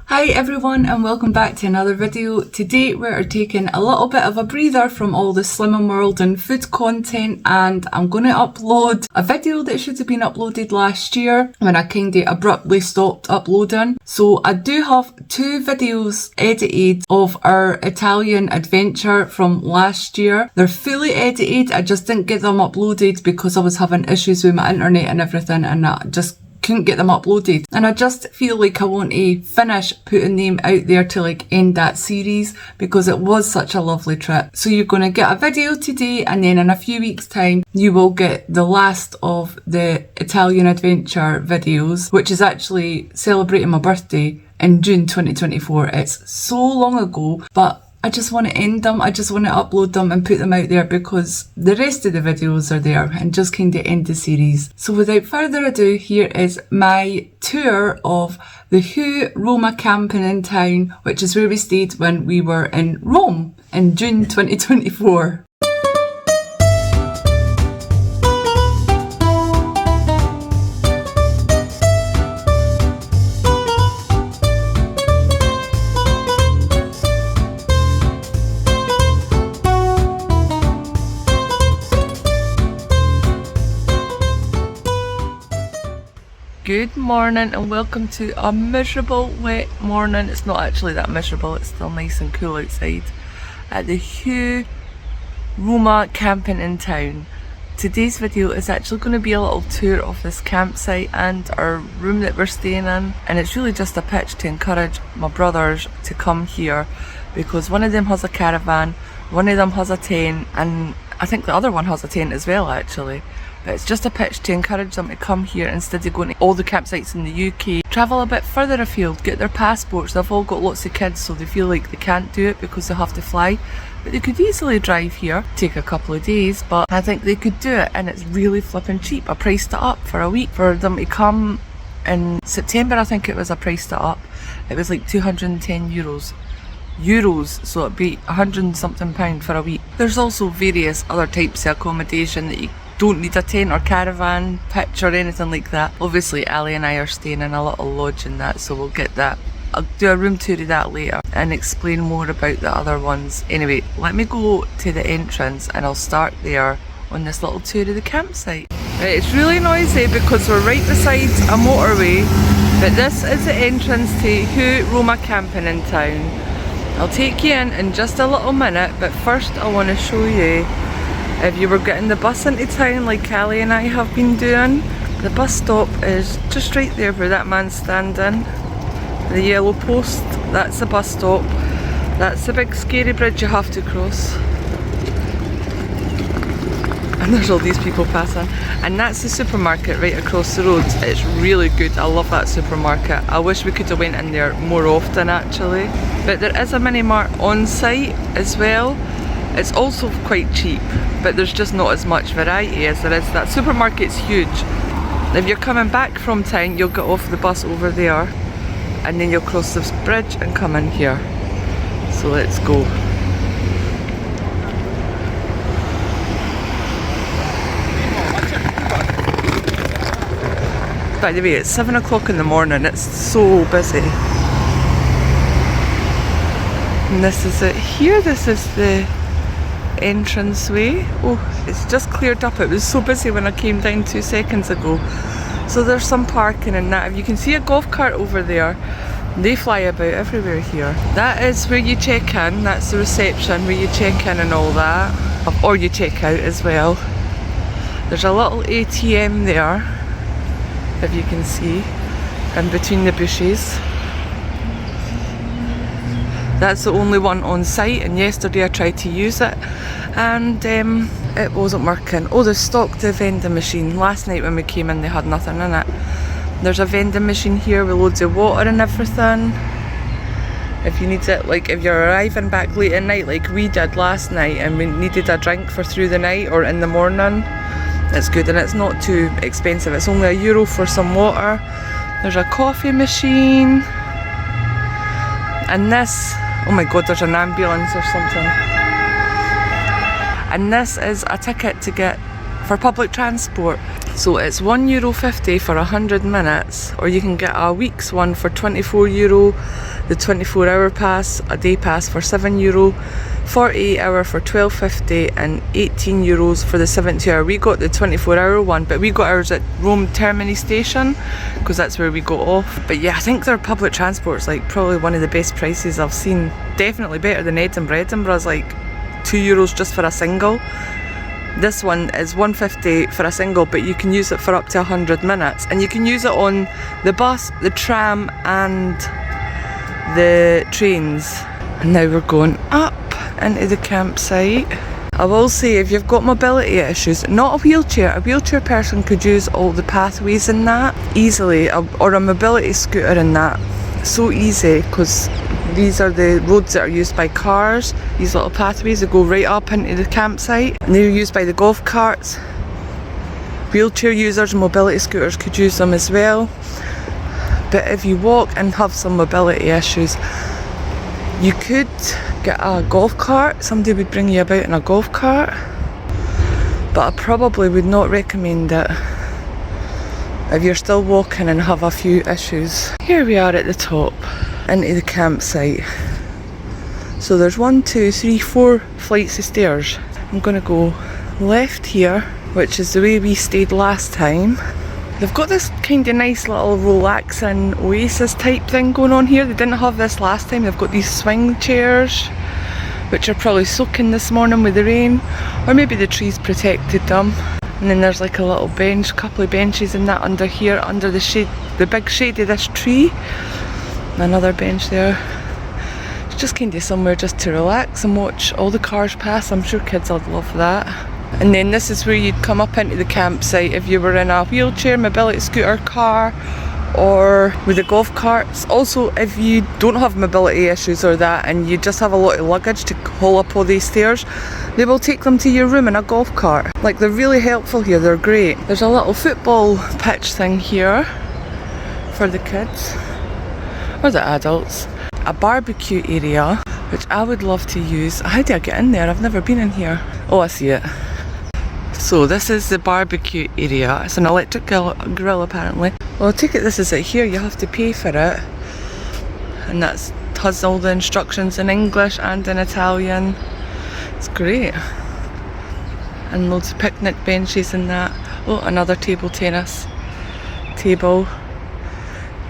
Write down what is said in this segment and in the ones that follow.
Hi everyone and welcome back to another video. Today we are taking a little bit of a breather from all the Slimming World and food content, and I'm going to upload a video that should have been uploaded last year when I kinda abruptly stopped uploading. So I do have two videos edited of our Italian adventure from last year. They're fully edited, I just didn't get them uploaded because I was having issues with my internet and everything, and I just couldn't get them uploaded, and I just feel like I want to finish putting them out there to end that series because it was such a lovely trip. So you're going to get a video today, and then in a few weeks time you will get the last of the Italian adventure videos, which is actually celebrating my birthday in June 2024. It's so long ago, but I just want to end them, I just want to upload them and put them out there because the rest of the videos are there and just kind of end the series. So without further ado, here is my tour of the Roma camping in town, which is where we stayed when we were in Rome in June 2024. Good morning and welcome to a miserable wet morning. It's not actually that miserable, it's still nice and cool outside at the Roma camping in town. Today's video is actually going to be a little tour of this campsite and our room that we're staying in, and it's really just a pitch to encourage my brothers to come here because one of them has a caravan, one of them has a tent, and I think the other one has a tent as well actually. But it's just a pitch to encourage them to come here instead of going to all the campsites in the UK. Travel a bit further afield, get their passports. They've all got lots of kids, so they feel like they can't do it because they have to fly. But they could easily drive here, take a couple of days, but I think they could do it, and it's really flipping cheap. I priced it up for a week for them to come in September. I think it was, I priced it up. It was like €210. So it'd be £100 and something for a week. There's also various other types of accommodation that you don't need a tent or caravan pitch or anything like that. Obviously Ali and I are staying in a little lodge and that, so we'll get that. I'll do a room tour of that later and explain more about the other ones. Anyway, let me go to the entrance and I'll start there on this little tour of the campsite. Right, it's really noisy because we're right beside a motorway, but this is the entrance to Roma camping in town. I'll take you in just a little minute, but first I want to show you, if you were getting the bus into town like Callie and I have been doing, the bus stop is just right there where that man's standing. The yellow post, that's the bus stop. That's the big scary bridge you have to cross. And there's all these people passing. And that's the supermarket right across the road. It's really good, I love that supermarket. I wish we could have went in there more often actually. But there is a mini mart on site as well. It's also quite cheap, but there's just not as much variety as there is. That supermarket's huge. If you're coming back from town, you'll get off the bus over there and then you'll cross this bridge and come in here. So let's go. By the way, it's 7 o'clock in the morning, it's so busy. And this is it here, this is the entranceway. Oh, it's just cleared up, it was so busy when I came down 2 seconds ago. So there's some parking and that. If you can see a golf cart over there, they fly about everywhere here. That is where you check in, that's the reception where you check in and all that, or you check out as well. There's a little ATM there, if you can see, in between the bushes. That's the only one on site, and yesterday I tried to use it and it wasn't working. Oh, they stocked the vending machine. Last night when we came in they had nothing in it. There's a vending machine here with loads of water and everything. If you need it, like if you're arriving back late at night like we did last night and we needed a drink for through the night or in the morning, it's good and it's not too expensive. It's only €1 for some water. There's a coffee machine. And this, oh my god, there's an ambulance or something. And this is a ticket to get for public transport. So it's €1.50 for 100 minutes, or you can get a week's one for €24, the 24-hour pass, a day pass for €7, 48-hour for £12.50, and €18 for the 72-hour. We got the 24-hour one, but we got ours at Rome Termini station because that's where we got off. But yeah, I think their public transport's like probably one of the best prices I've seen. Definitely better than Edinburgh. Edinburgh's like €2 just for a single. This one is €1.50 for a single, but you can use it for up to 100 minutes, and you can use it on the bus, the tram, and the trains. And now we're going up into the campsite. I will say, if you've got mobility issues, not a wheelchair person could use all the pathways in that easily, or a mobility scooter in that. So easy, because these are the roads that are used by cars, these little pathways that go right up into the campsite, and they're used by the golf carts. Wheelchair users and mobility scooters could use them as well. But if you walk and have some mobility issues, you could get a golf cart. Somebody would bring you about in a golf cart, but I probably would not recommend it if you're still walking and have a few issues. Here we are at the top, into the campsite. So there's 1, 2, 3, 4 flights of stairs. I'm gonna go left here, which is the way we stayed last time. They've got this kind of nice little relaxing oasis type thing going on here. They didn't have this last time. They've got these swing chairs, which are probably soaking this morning with the rain, or maybe the trees protected them. And then there's like a little bench, couple of benches in that under here, under the shade, the big shade of this tree. Another bench there. It's just kind of somewhere just to relax and watch all the cars pass. I'm sure kids would love that. And then this is where you'd come up into the campsite if you were in a wheelchair, mobility scooter, car, or with the golf carts. Also, if you don't have mobility issues or that, and you just have a lot of luggage to haul up all these stairs, they will take them to your room in a golf cart. Like, they're really helpful here, they're great. There's a little football pitch thing here for the kids, or the adults. A barbecue area, which I would love to use. How do I get in there? I've never been in here. Oh, I see it. So this is the barbecue area. It's an electric grill apparently. Well, I take it this is it here. You have to pay for it. And that has all the instructions in English and in Italian. It's great. And loads of picnic benches and that. Oh, another table tennis table.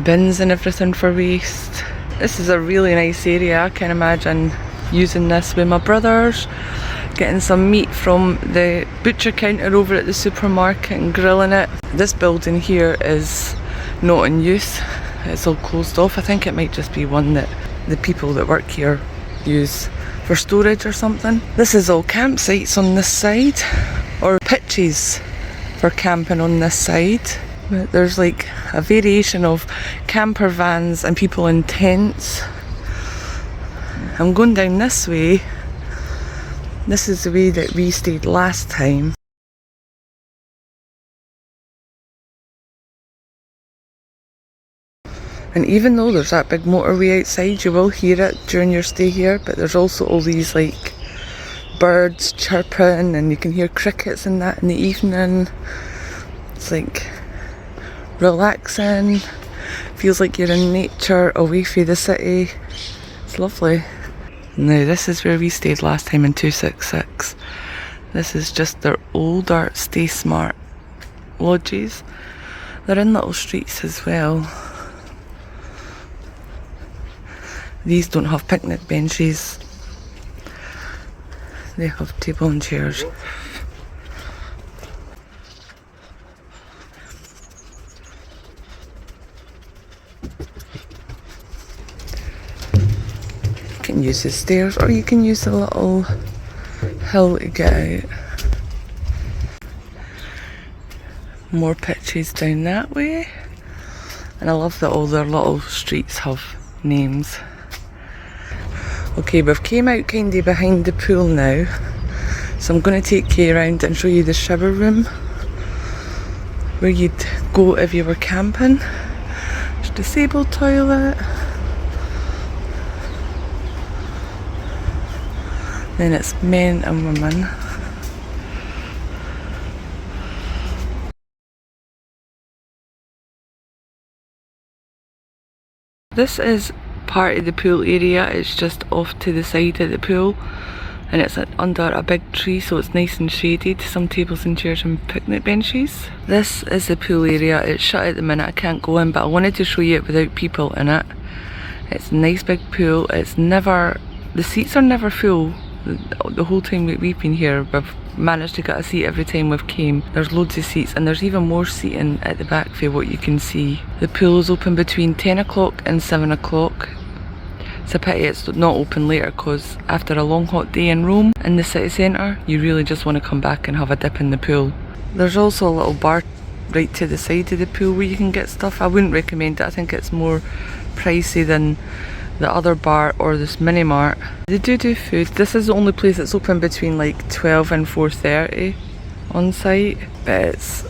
Bins and everything for waste. This is a really nice area. I can imagine using this with my brothers, getting some meat from the butcher counter over at the supermarket and grilling it. This building here is not in use. It's all closed off. I think it might just be one that the people that work here use for storage or something. This is all campsites on this side, or pitches for camping on this side. But there's like a variation of camper vans and people in tents. I'm going down this way. This is the way that we stayed last time. And even though there's that big motorway outside, you will hear it during your stay here, but there's also all these like birds chirping, and you can hear crickets and that in the evening. It's like relaxing, feels like you're in nature away from the city. It's lovely. Now this is where we stayed last time in 266. This is just their older Stay Smart lodges. They're in little streets as well. These don't have picnic benches. They have table and chairs. You can use the stairs, or you can use the little hill to get out. More pitches down that way. And I love that all their little streets have names. Okay, we've came out kind of behind the pool now, so I'm going to take you around and show you the shower room where you'd go if you were camping. There's a disabled toilet. Then it's men and women. This is part of the pool area. It's just off to the side of the pool, and it's under a big tree, so it's nice and shaded. Some tables and chairs and picnic benches. This is the pool area. It's shut at the minute, I can't go in, but I wanted to show you it without people in it. It's a nice big pool. It's never, the seats are never full. The whole time that we've been here, we've managed to get a seat every time we've came. There's loads of seats, and there's even more seating at the back for what you can see. The pool is open between 10 o'clock and 7 o'clock. It's a pity it's not open later, because after a long hot day in Rome in the city centre, you really just want to come back and have a dip in the pool. There's also a little bar right to the side of the pool where you can get stuff. I wouldn't recommend it. I think it's more pricey than the other bar or this mini mart. They do food. This is the only place that's open between like 12 and 4:30 on site, but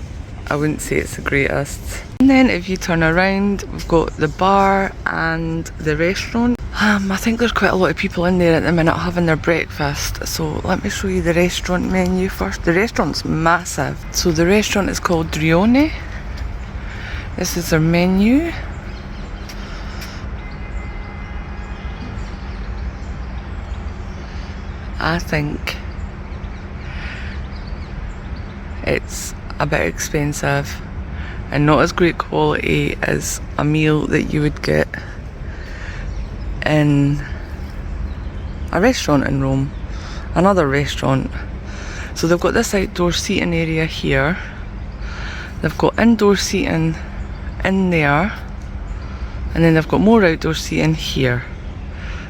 I wouldn't say it's the greatest. And then if you turn around, we've got the bar and the restaurant. I think there's quite a lot of people in there at the minute having their breakfast, so let me show you the restaurant menu first. The restaurant's massive. So the restaurant is called Drione. This is their menu. I think it's a bit expensive and not as great quality as a meal that you would get in a restaurant in Rome, another restaurant. So they've got this outdoor seating area here, they've got indoor seating in there, and then they've got more outdoor seating here.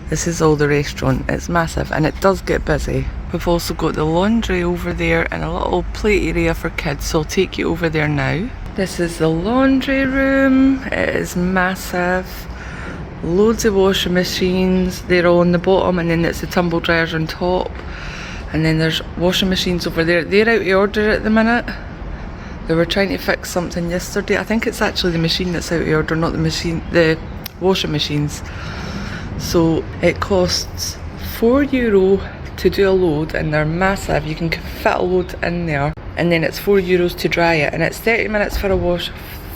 This is all the restaurant. It's massive and it does get busy. We've also got the laundry over there and a little play area for kids, so I'll take you over there now. This is the laundry room. It is massive. Loads of washing machines. They're all on the bottom, and then it's the tumble dryers on top. And then there's washing machines over there. They're out of order at the minute. They were trying to fix something yesterday. I think it's actually the machine that's out of order, not the machine, the washing machines. So it costs €4 to do a load, and they're massive. You can fit a load in there, and then it's €4 to dry it, and it's 30 minutes for a wash,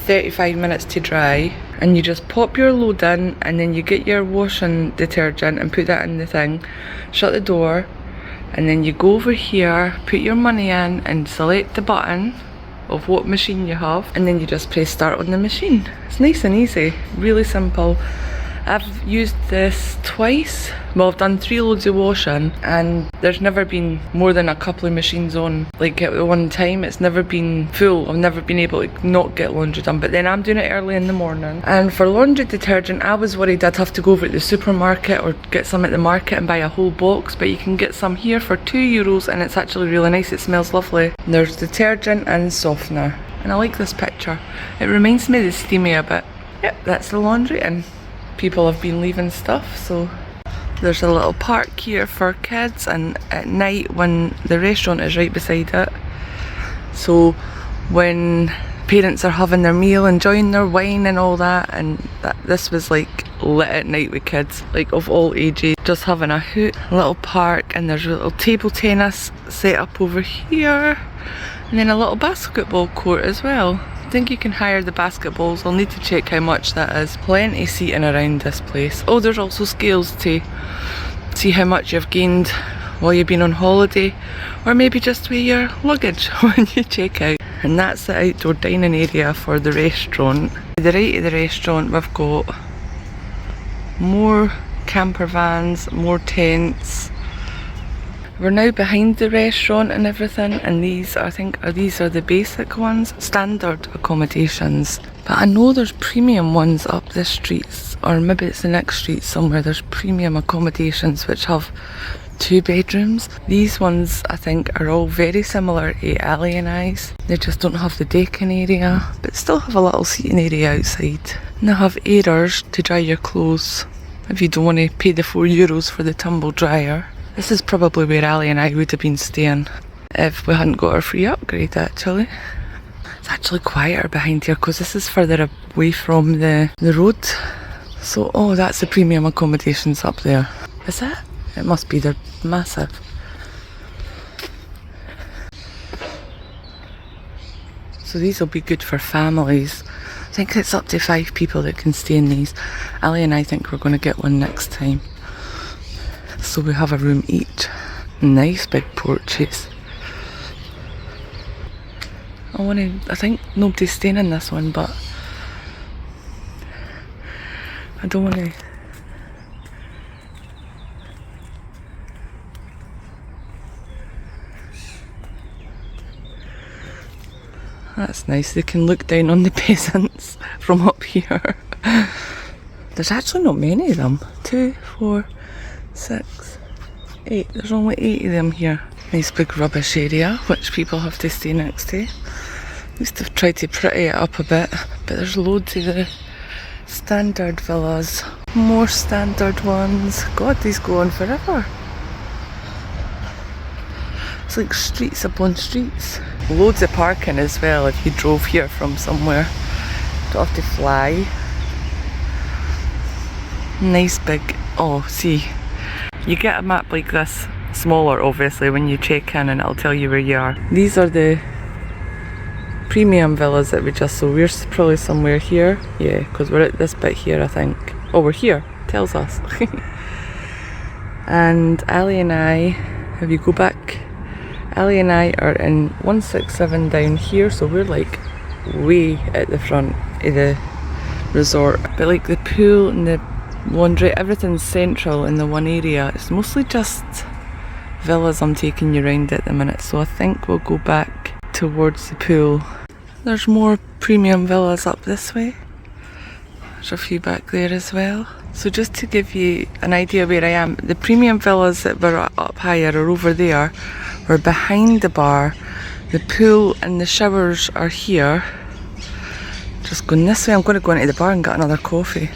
35 minutes to dry. And you just pop your load in, and then you get your washing detergent and put that in the thing, shut the door, and then you go over here, put your money in and select the button of what machine you have, and then you just press start on the machine. It's nice and easy, really simple. I've used this twice. Well, I've done 3 loads of washing, and there's never been more than a couple of machines on, like at one time. It's never been full. I've never been able to not get laundry done, but then I'm doing it early in the morning. And for laundry detergent, I was worried I'd have to go over to the supermarket or get some at the market and buy a whole box, but you can get some here for €2, and it's actually really nice. It smells lovely. There's detergent and softener, and I like this picture. It reminds me of the Steamy a bit. Yep, that's the laundry, and people have been leaving stuff. So there's a little park here for kids, and at night when the restaurant is right beside it, so when parents are having their meal, enjoying their wine and all that, and this was like lit at night with kids, like of all ages, just having a hoot. A little park, and there's a little table tennis set up over here, and then a little basketball court as well. I think you can hire the basketballs. I'll need to check how much that is. Plenty seating around this place. Oh, there's also scales to see how much you've gained while you've been on holiday, or maybe just weigh your luggage when you check out. And that's the outdoor dining area for the restaurant. To the right of the restaurant, we've got more camper vans, more tents. We're now behind the restaurant and everything, and these, I think, these are the basic ones, standard accommodations. But I know there's premium ones up this street, or maybe it's the next street somewhere. There's premium accommodations which have 2 bedrooms. These ones, I think, are all very similar to Ally and I's. They just don't have the decking area, but still have a little seating area outside. And they have airers to dry your clothes if you don't want to pay the €4 for the tumble dryer. This is probably where Ally and I would have been staying if we hadn't got our free upgrade, actually. It's actually quieter behind here because this is further away from the road. So, oh, that's the premium accommodations up there. Is it? It must be, they're massive. So these will be good for families. I think it's up to 5 people that can stay in these. Ali and I think we're going to get one next time. So we have a room each. Nice big porches. I think nobody's staying in this one, but I don't want to. That's nice, they can look down on the peasants from up here. There's actually not many of them. 2, 4, 6, 8. There's only 8 of them here. Nice big rubbish area, which people have to stay next to. Used to try to pretty it up a bit, but there's loads of the standard villas. More standard ones. God, these go on forever. It's like streets upon streets. Loads of parking as well if you drove here from somewhere. Don't have to fly. Nice big, oh see, you get a map like this, smaller obviously, when you check in and it'll tell you where you are. These are the premium villas that we just saw. We're probably somewhere here, yeah, because we're at this bit here I think. Oh, we're here, tells us. And Ali and I, if you go back, Ali and I are in 167 down here, so we're like way at the front of the resort. But like the pool and the laundry, everything's central in the one area. It's mostly just villas I'm taking you around at the minute, so I think we'll go back towards the pool. There's more premium villas up this way. There's a few back there as well. So just to give you an idea where I am, the premium villas that were up higher are over there. We're behind the bar. The pool and the showers are here. Just going this way. I'm going to go into the bar and get another coffee.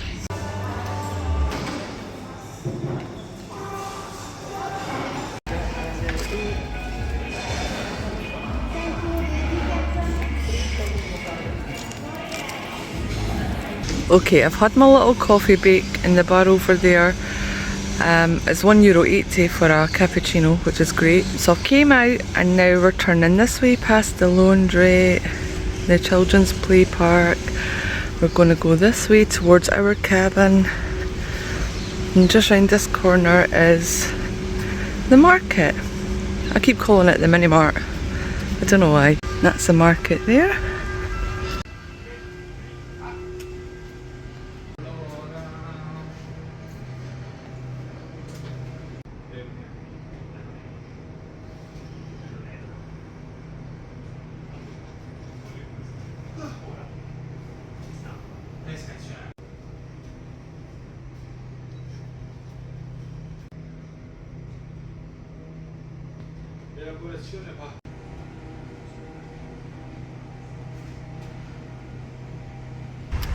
Okay, I've had my little coffee break in the bar over there. It's €1.80 for a cappuccino, which is great. So I came out and now we're turning this way past the laundry, the children's play park. We're going to go this way towards our cabin. And just round this corner is the market. I keep calling it the mini mart. I don't know why. That's the market there.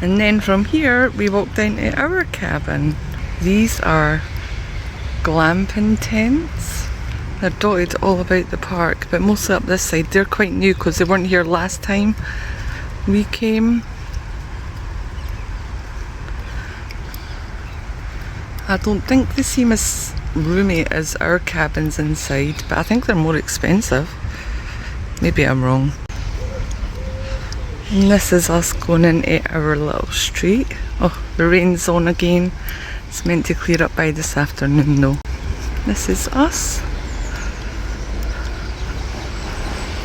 And then from here we walk down to our cabin. These are glamping tents. They're dotted all about the park, but mostly up this side. They're quite new because they weren't here last time we came. I don't think they seem as roomy as our cabins inside, but I think they're more expensive. Maybe I'm wrong. And this is us going into our little street. Oh, the rain's on again. It's meant to clear up by this afternoon though. This is us.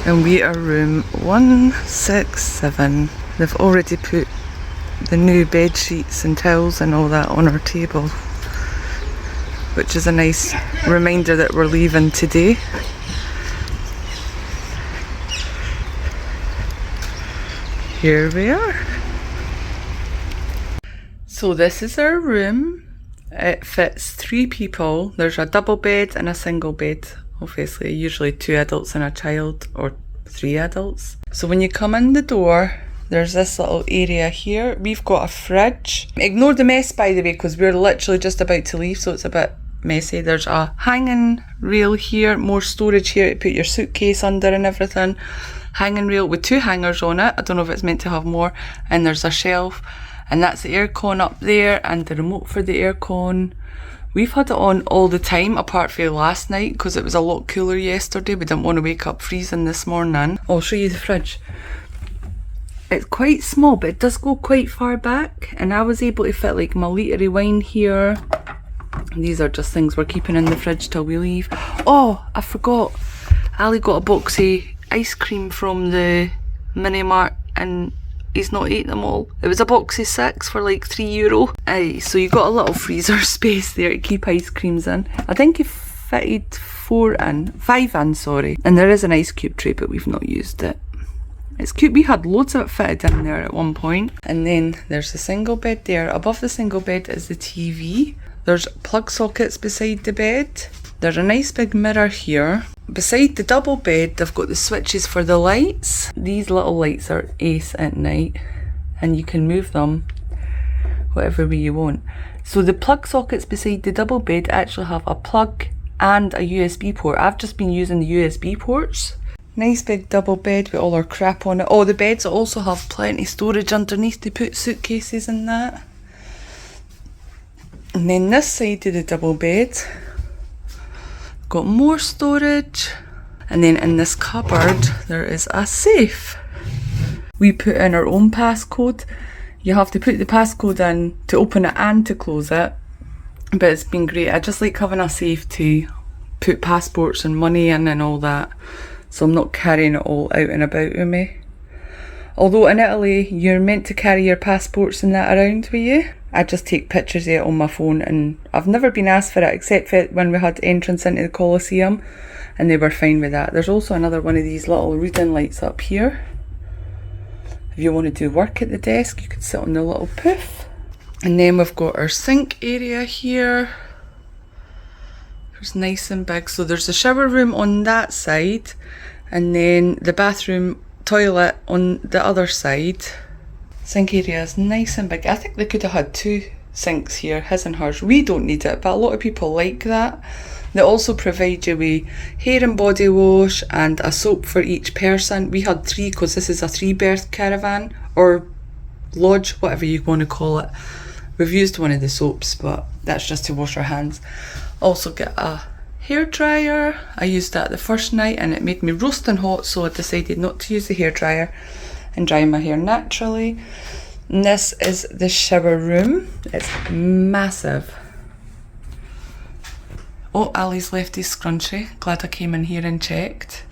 And we are room 167. They've already put the new bed sheets and towels and all that on our table, which is a nice reminder that we're leaving today. Here we are. So this is our room. It fits 3 people. There's a double bed and a single bed. Obviously, usually 2 adults and a child, or 3 adults. So when you come in the door, there's this little area here. We've got a fridge. Ignore the mess, by the way, because we're literally just about to leave, so it's a bit messy. There's a hanging rail here, more storage here to put your suitcase under and everything. Hanging rail with 2 hangers on it. I don't know if it's meant to have more. And there's a shelf, and that's the aircon up there and the remote for the aircon. We've had it on all the time apart from last night because it was a lot cooler yesterday. We didn't want to wake up freezing this morning. I'll show you the fridge. It's quite small, but it does go quite far back, and I was able to fit like my litre of wine here. These are just things we're keeping in the fridge till we leave. Oh, I forgot. Ali got a box of ice cream from the mini mart and he's not ate them all. It was a box of 6 for like €3. So you got a little freezer space there to keep ice creams in. I think he fitted 5 in, sorry. And there is an ice cube tray, but we've not used it. It's cute. We had loads of it fitted in there at one point. And then there's the single bed there. Above the single bed is the TV. There's plug sockets beside the bed. There's a nice big mirror here. Beside the double bed, they've got the switches for the lights. These little lights are ace at night, and you can move them whatever way you want. So the plug sockets beside the double bed actually have a plug and a USB port. I've just been using the USB ports. Nice big double bed with all our crap on it. Oh, the beds also have plenty of storage underneath to put suitcases in that. And then this side of the double bed, got more storage. And then in this cupboard, there is a safe. We put in our own passcode. You have to put the passcode in to open it and to close it. But it's been great. I just like having a safe to put passports and money in and all that. So I'm not carrying it all out and about with me. Although in Italy, you're meant to carry your passports and that around with you. I just take pictures of it on my phone, and I've never been asked for it except for when we had entrance into the Colosseum, and they were fine with that. There's also another one of these little reading lights up here. If you want to do work at the desk, you could sit on the little poof. And then we've got our sink area here. It's nice and big. So there's a shower room on that side, and then the bathroom toilet on the other side. Sink area is nice and big. I think they could have had 2 sinks here, his and hers. We don't need it, but a lot of people like that. They also provide you with hair and body wash and a soap for each person. We had 3 because this is a 3-berth caravan or lodge, whatever you want to call it. We've used one of the soaps, but that's just to wash our hands. Also get a hair dryer. I used that the first night and it made me roasting hot, so I decided not to use the hair dryer and dry my hair naturally. And this is the shower room. It's massive. Oh, Ali's left his scrunchie. Glad I came in here and checked.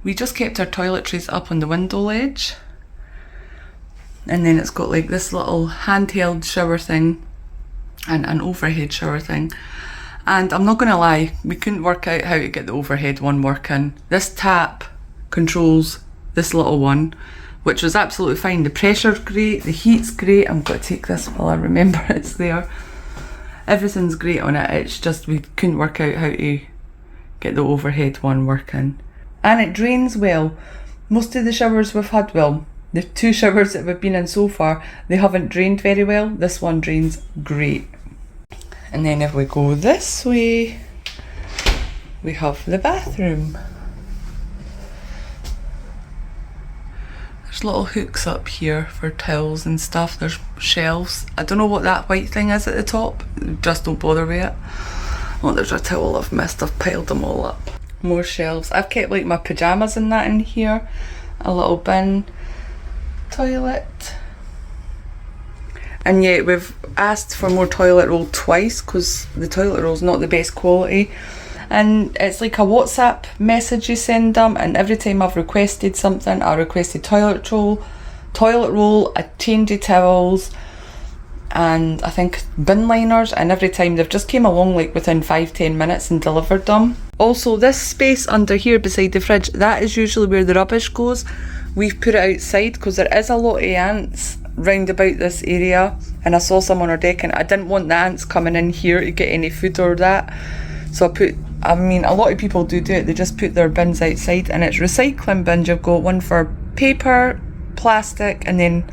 We just kept our toiletries up on the window ledge. And then it's got like this little handheld shower thing and an overhead shower thing. And I'm not gonna lie, we couldn't work out how to get the overhead one working. This tap controls this little one, which was absolutely fine. The pressure's great, the heat's great. I'm going to take this while I remember it's there. Everything's great on it. It's just we couldn't work out how to get the overhead one working. And it drains well. Most of the showers we've had, well, the 2 showers that we've been in so far, they haven't drained very well. This one drains great. And then if we go this way, we have the bathroom. There's little hooks up here for towels and stuff. There's shelves. I don't know what that white thing is at the top. Just don't bother with it. Oh, there's a towel I've missed. I've piled them all up. More shelves. I've kept like my pyjamas and that in here. A little bin. Toilet. And yet we've asked for more toilet roll twice because the toilet roll's not the best quality. And it's like a WhatsApp message you send them, and every time I've requested something, I requested toilet roll, a change of towels, and I think bin liners, and every time they've just came along like within 5-10 minutes and delivered them. Also, this space under here beside the fridge, that is usually where the rubbish goes. We've put it outside because there is a lot of ants round about this area, and I saw some on our deck and I didn't want the ants coming in here to get any food or that. So I mean, a lot of people do it, they just put their bins outside, and it's recycling bins. You've got one for paper, plastic, and then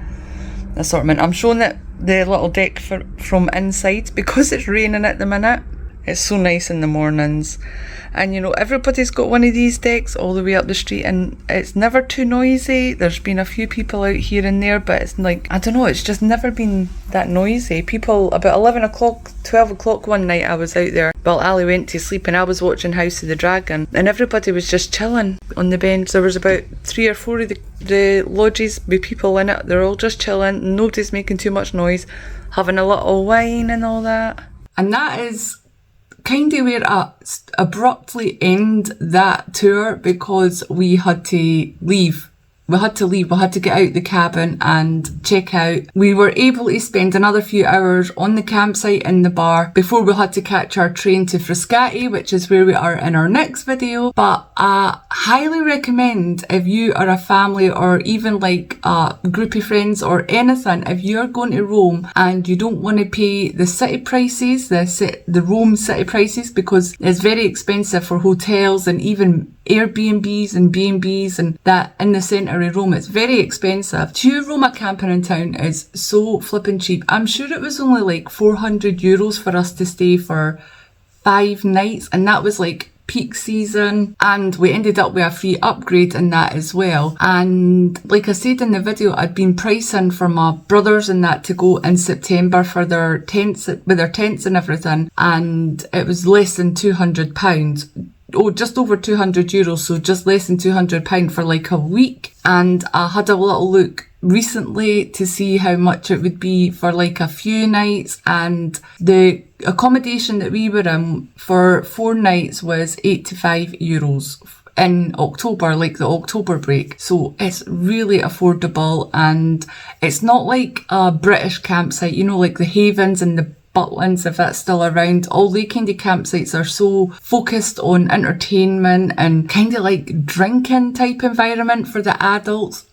assortment. I'm showing it the little deck from inside because it's raining at the minute. It's so nice in the mornings. And you know, everybody's got one of these decks all the way up the street, and it's never too noisy. There's been a few people out here and there, but it's like, I don't know, it's just never been that noisy. People, about 11 o'clock, 12 o'clock one night I was out there. Well, Ali went to sleep and I was watching House of the Dragon, and everybody was just chilling on the bench. There was about 3 or 4 of the lodges with people in it. They're all just chilling, nobody's making too much noise, having a little wine and all that. And that is kind of where I abruptly end that tour, because we had to leave. We had to get out the cabin and check out. We were able to spend another few hours on the campsite in the bar before we had to catch our train to Frascati, which is where we are in our next video. But I highly recommend, if you are a family or even like a group of friends or anything, if you're going to Rome and you don't want to pay the city prices, the Rome city prices, because it's very expensive for hotels and even Airbnbs and B&Bs and that in the centre of Rome. It's very expensive. 2 Roma camping in town is so flippin' cheap. I'm sure it was only like €400 for us to stay for 5 nights, and that was like peak season, and we ended up with a free upgrade in that as well. And like I said in the video, I'd been pricing for my brothers and that to go in September for their tents, with their tents and everything, and it was less than £200. Oh, just over €200, so just less than £200 for like a week. And I had a little look recently to see how much it would be for like a few nights, and the accommodation that we were in for 4 nights was €85 in October, like the October break. So it's really affordable, and it's not like a British campsite, you know, like the Havens and the Butlins, if that's still around. All the kind of campsites are so focused on entertainment and kind of like drinking type environment for the adults.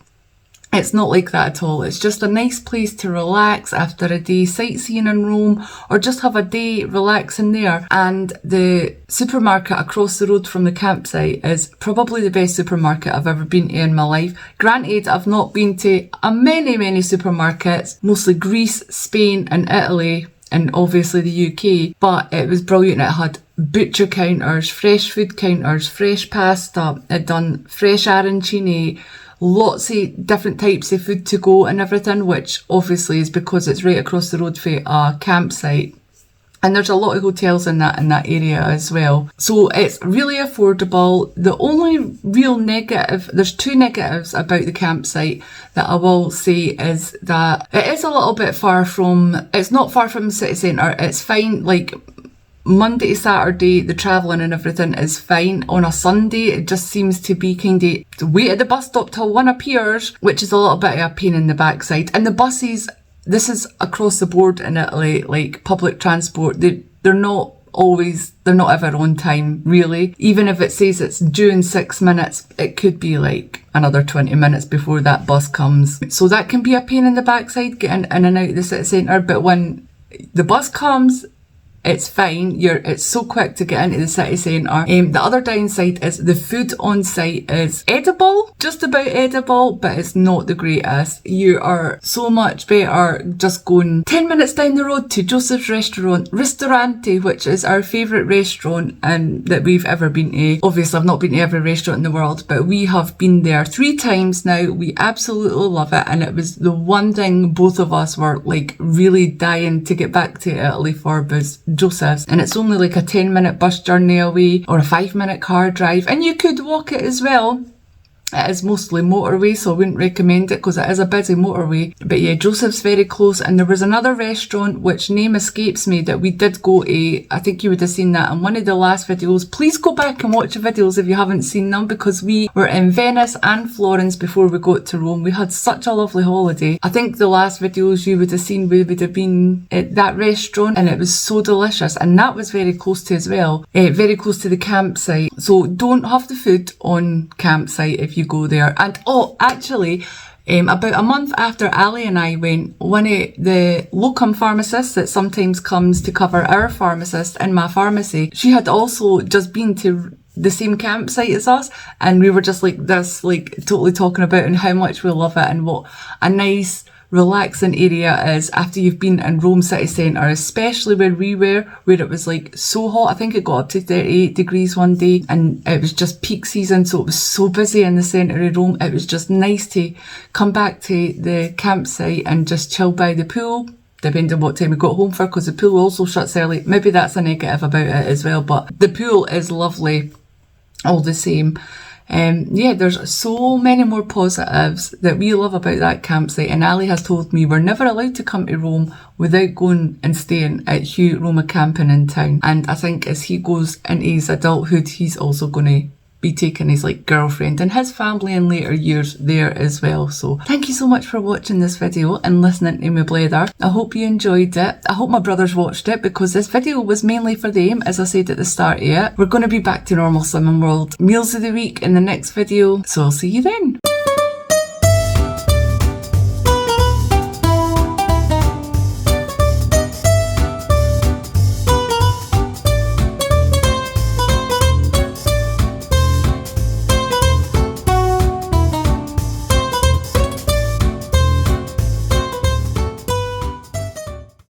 It's not like that at all. It's just a nice place to relax after a day sightseeing in Rome, or just have a day relaxing there. And the supermarket across the road from the campsite is probably the best supermarket I've ever been to in my life. Granted, I've not been to many supermarkets, mostly Greece, Spain and Italy, and obviously the UK, but it was brilliant. It had butcher counters, fresh food counters, fresh pasta, it done fresh arancini, lots of different types of food to go and everything, which obviously is because it's right across the road from a campsite. And there's a lot of hotels in that area as well. So it's really affordable. The only real negative, there's 2 negatives about the campsite that I will say, is that it is a little bit far from, it's not far from the city centre. It's fine, like Monday to Saturday, the travelling and everything is fine. On a Sunday, it just seems to be kind of wait at the bus stop till one appears, which is a little bit of a pain in the backside. And the buses, this is across the board in Italy, like public transport, they're not ever on time, really. Even if it says it's due in 6 minutes, it could be like another 20 minutes before that bus comes. So that can be a pain in the backside, getting in and out of the city centre. But when the bus comes, it's fine. It's so quick to get into the city centre. The other downside is the food on site is edible, just about edible, but it's not the greatest. You are so much better just going 10 minutes down the road to Joseph's Ristorante, which is our favourite restaurant and that we've ever been to. Obviously, I've not been to every restaurant in the world, but we have been there 3 times now. We absolutely love it, and it was the one thing both of us were like really dying to get back to Italy for, was Joseph's. And it's only like a 10-minute bus journey away, or a 5-minute car drive, and you could walk it as well. It is mostly motorway, so I wouldn't recommend it because it is a busy motorway. But yeah, Joseph's very close. And there was another restaurant, which name escapes me, that we did go to. I think you would have seen that in one of the last videos. Please go back and watch the videos if you haven't seen them, because we were in Venice and Florence before we got to Rome. We had such a lovely holiday. I think the last videos you would have seen, we would have been at that restaurant, and it was so delicious. And that was very close to as well, very close to the campsite. So don't have the food on campsite if you go there. And actually, about a month after Ali and I went, one of the locum pharmacists that sometimes comes to cover our pharmacist in my pharmacy, she had also just been to the same campsite as us, and we were just like this, like totally talking about and how much we love it and what a nice relaxing area is after you've been in Rome city centre, especially where we were, where it was like so hot. I think it got up to 38 degrees one day and it was just peak season, so it was so busy in the centre of Rome. It was just nice to come back to the campsite and just chill by the pool, depending on what time we got home for, because the pool also shuts early. Maybe that's a negative about it as well, but the pool is lovely all the same. Yeah, there's so many more positives that we love about that campsite, and Ali has told me we're never allowed to come to Rome without going and staying at Hugh Roma Camping in town. And I think as he goes into his adulthood, he's also going to be taking his like girlfriend and his family in later years there as well. So thank you so much for watching this video and listening to me blather. I hope you enjoyed it. I hope my brothers watched it, because this video was mainly for them, as I said at the start of it. We're going to be back to normal Slimming World meals of the week in the next video, so I'll see you then.